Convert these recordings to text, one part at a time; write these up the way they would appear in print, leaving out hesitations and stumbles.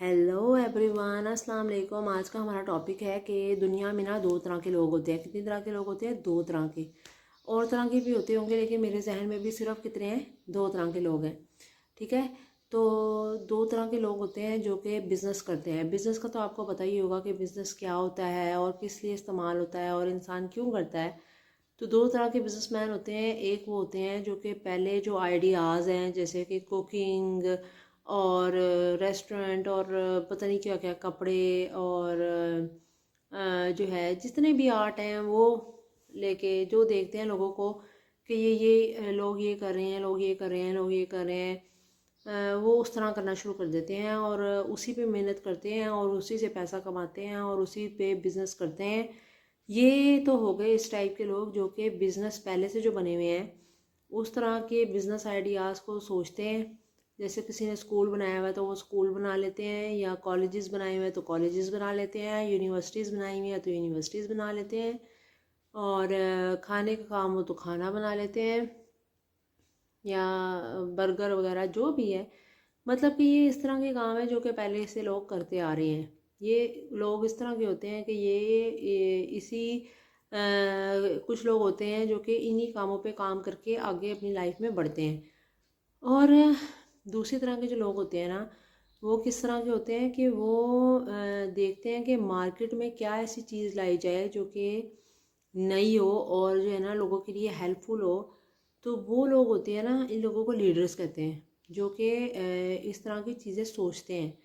Hello everyone, अस्सलाम वालेकुम। आज का हमारा टॉपिक है कि दुनिया में ना दो तरह के लोग होते हैं। कितनी तरह के लोग होते हैं? दो तरह के। और तरह के भी होते होंगे, लेकिन मेरे जहन में भी सिर्फ कितने हैं? दो तरह के लोग हैं। ठीक है। तो दो तरह के लोग होते हैं जो कि बिज़नेस करते हैं। बिज़नेस का तो आपको पता ही होगा कि बिज़नेस क्या होता है और किस लिए इस्तेमाल होता है और इंसान क्यों करता है। तो दो तरह के बिजनेसमैन होते हैं। एक वो होते हैं जो कि पहले जो आइडियाज़ हैं, जैसे कि कुकिंग और रेस्टोरेंट और पता नहीं क्या क्या, कपड़े और जो है जितने भी आर्ट हैं वो लेके जो देखते हैं लोगों को कि ये लोग ये कर रहे हैं, लोग ये कर रहे हैं, लोग ये कर रहे हैं, वो उस तरह करना शुरू कर देते हैं और उसी पे मेहनत करते हैं और उसी से पैसा कमाते हैं और उसी पे बिज़नेस करते हैं। ये तो हो गए इस टाइप के लोग जो कि बिज़नेस पहले से जो बने हुए हैं उस तरह के बिज़नेस आइडियाज़ को सोचते हैं। जैसे किसी ने स्कूल बनाया हुआ है तो वो स्कूल बना लेते हैं, या कॉलेजेस बनाए हुए हैं तो कॉलेजेस बना लेते हैं, यूनिवर्सिटीज़ बनाई हुई है तो यूनिवर्सिटीज़ बना लेते हैं, और खाने का काम हो तो खाना बना लेते हैं, या बर्गर वगैरह जो भी है। मतलब कि ये इस तरह के काम है जो कि पहले से लोग करते आ रहे हैं। ये लोग इस तरह के होते हैं कि ये इसी कुछ लोग होते हैं जो कि इन्हीं कामों पे काम करके आगे अपनी लाइफ में बढ़ते हैं। और दूसरी तरह के जो लोग होते हैं ना, वो किस तरह के होते हैं कि वो देखते हैं कि मार्केट में क्या ऐसी चीज़ लाई जाए जो कि नई हो और जो है ना लोगों के लिए हेल्पफुल हो। तो वो लोग होते हैं ना, इन लोगों को लीडर्स कहते हैं, जो कि इस तरह की चीज़ें सोचते हैं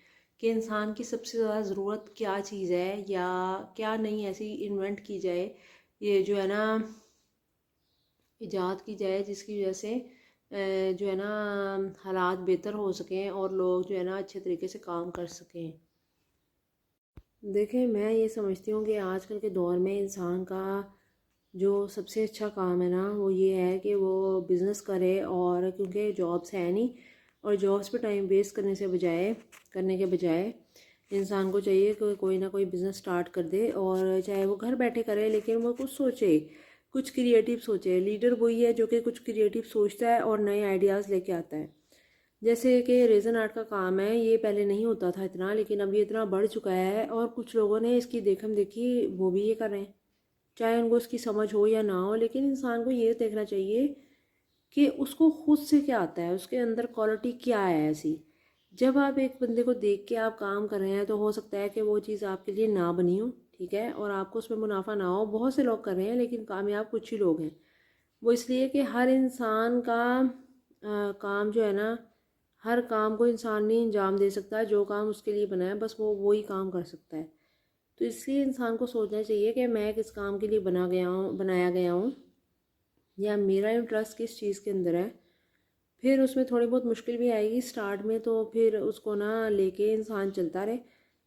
कि इंसान की सबसे ज़्यादा ज़रूरत क्या चीज़ है, या क्या नई ऐसी इन्वेंट की जाए, ये जो है ना इजाद की जाए जिसकी वजह से जो है ना हालात बेहतर हो सकें और लोग जो है ना अच्छे तरीके से काम कर सकें। देखें, मैं ये समझती हूँ कि आजकल के दौर में इंसान का जो सबसे अच्छा काम है ना वो ये है कि वो बिज़नेस करे। और क्योंकि जॉब्स है नहीं, और जॉब्स पे टाइम वेस्ट करने के बजाय इंसान को चाहिए कि कोई ना कोई बिज़नेस स्टार्ट कर दे, और चाहे वो घर बैठे करे लेकिन वो कुछ सोचे, कुछ क्रिएटिव सोचे। लीडर वही है जो कि कुछ क्रिएटिव सोचता है और नए आइडियाज़ लेके आता है। जैसे कि रेज़न आर्ट का काम है, ये पहले नहीं होता था इतना, लेकिन अब ये इतना बढ़ चुका है और कुछ लोगों ने इसकी देखम देखी वो भी ये कर रहे हैं। चाहे उनको उसकी समझ हो या ना हो, लेकिन इंसान को ये देखना चाहिए कि उसको खुद से क्या आता है, उसके अंदर क्वालिटी क्या है ऐसी। जब आप एक बंदे को देख के आप काम कर रहे हैं तो हो सकता है कि वो चीज़ आपके लिए ना बनी हो, ठीक है, और आपको उसमें मुनाफा ना हो। बहुत से लोग कर रहे हैं लेकिन कामयाब कुछ ही लोग हैं। वो इसलिए कि हर इंसान का काम जो है ना, हर काम को इंसान नहीं अंजाम दे सकता। जो काम उसके लिए बना है बस वो ही काम कर सकता है। तो इसलिए इंसान को सोचना चाहिए कि मैं किस काम के लिए बनाया गया हूँ, या मेरा इंटरेस्ट किस चीज़ के अंदर है। फिर उसमें थोड़ी बहुत मुश्किल भी आएगी स्टार्ट में, तो फिर उसको ना लेके इंसान चलता रहे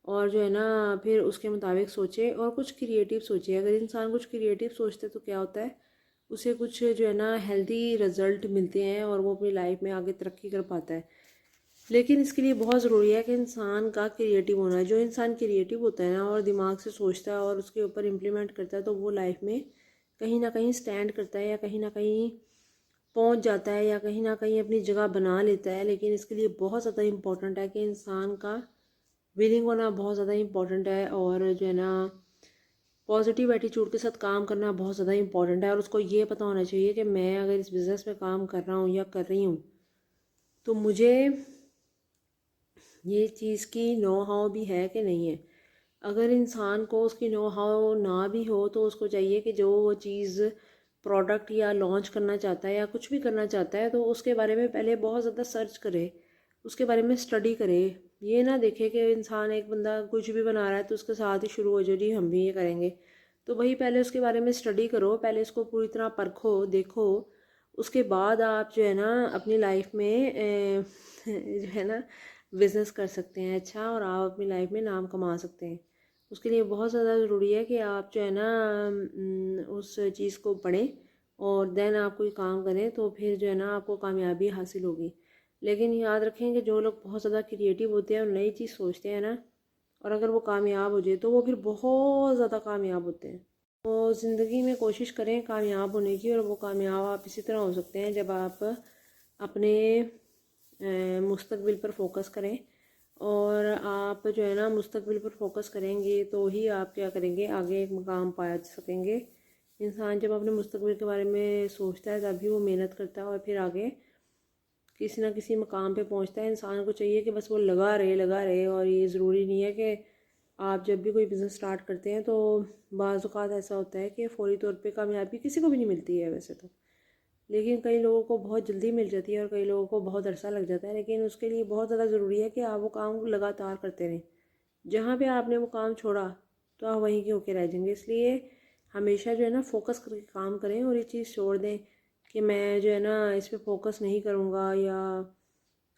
और जो है ना फिर उसके मुताबिक सोचे और कुछ क्रिएटिव सोचे। अगर इंसान कुछ क्रिएटिव सोचते तो क्या होता है, उसे कुछ जो है ना हेल्दी रिजल्ट मिलते हैं और वो अपनी लाइफ में आगे तरक्की कर पाता है। लेकिन इसके लिए बहुत ज़रूरी है कि इंसान का क्रिएटिव होना है। जो इंसान क्रिएटिव होता है ना और दिमाग से सोचता है और उसके ऊपर इम्प्लीमेंट करता है, तो वो लाइफ में कहीं ना कहीं स्टैंड करता है, या कहीं ना कहीं पहुंच जाता है, या कहीं ना कहीं अपनी जगह बना लेता है। लेकिन इसके लिए बहुत ज़्यादा इम्पोर्टेंट है कि इंसान का विलिंग होना बहुत ज़्यादा इम्पोर्टेंट है, और जो है ना पॉजिटिव एटीट्यूड के साथ काम करना बहुत ज़्यादा इम्पोर्टेंट है। और उसको ये पता होना चाहिए कि मैं अगर इस बिज़नेस में काम कर रहा हूँ या कर रही हूँ तो मुझे ये चीज़ की नो हाउ भी है कि नहीं है। अगर इंसान को उसकी नो हाउ ना भी हो तो उसको चाहिए कि जो वो चीज़ प्रोडक्ट या लॉन्च करना चाहता है या कुछ भी करना चाहता है तो उसके बारे में पहले बहुत ज़्यादा सर्च करे, उसके बारे में स्टडी करे। ये ना देखे कि इंसान एक बंदा कुछ भी बना रहा है तो उसके साथ ही शुरू हो जाए जी हम भी ये करेंगे। तो वही पहले उसके बारे में स्टडी करो, पहले उसको पूरी तरह परखो, देखो। उसके बाद आप जो है ना अपनी लाइफ में जो है ना बिज़नेस कर सकते हैं अच्छा, और आप अपनी लाइफ में नाम कमा सकते हैं। उसके लिए बहुत ज़्यादा ज़रूरी है कि आप जो है ना उस चीज़ को पढ़ें और देन आप कोई काम करें, तो फिर जो है ना आपको कामयाबी हासिल होगी। लेकिन याद रखें कि जो लोग बहुत ज़्यादा क्रिएटिव होते हैं और नई चीज़ सोचते हैं ना, और अगर वो कामयाब हो जाए तो वो फिर बहुत ज़्यादा कामयाब होते हैं। तो ज़िंदगी में कोशिश करें कामयाब होने की, और वो कामयाब आप इसी तरह हो सकते हैं जब आप अपने मुस्तकबिल पर फोकस करें और आप آپ جو ہے نا مستقبل پر فوکس کریں گے تو ہی آپ کیا کریں گے، آگے ایک مقام پا سکیں گے۔ انسان جب اپنے مستقبل کے بارے میں سوچتا ہے تبھی وہ محنت کرتا ہے اور پھر آگے کسی نہ کسی مقام پہ پہنچتا ہے۔ انسان کو چاہیے کہ بس وہ لگا رہے، اور یہ ضروری نہیں ہے کہ آپ جب بھی کوئی بزنس سٹارٹ کرتے ہیں تو بعض اوقات ایسا ہوتا ہے کہ فوری طور پہ کامیابی کسی کو بھی نہیں ملتی ہے ویسے تو، لیکن کئی لوگوں کو بہت جلدی مل جاتی ہے اور کئی لوگوں کو بہت عرصہ لگ جاتا ہے، لیکن اس کے لیے بہت زیادہ ضروری ہے کہ آپ وہ کام لگاتار کرتے رہیں۔ جہاں پہ آپ نے وہ کام چھوڑا تو آپ وہیں کے ہو کے رہ جائیں گے۔ اس لیے ہمیشہ جو ہے نا فوکس کر کے کام کریں، اور یہ چیز چھوڑ دیں کہ میں جو ہے نا اس پہ فوکس نہیں کروں گا یا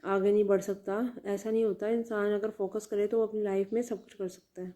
آگے نہیں بڑھ سکتا۔ ایسا نہیں ہوتا، انسان اگر فوکس کرے تو وہ اپنی لائف میں سب کچھ کر سکتا ہے۔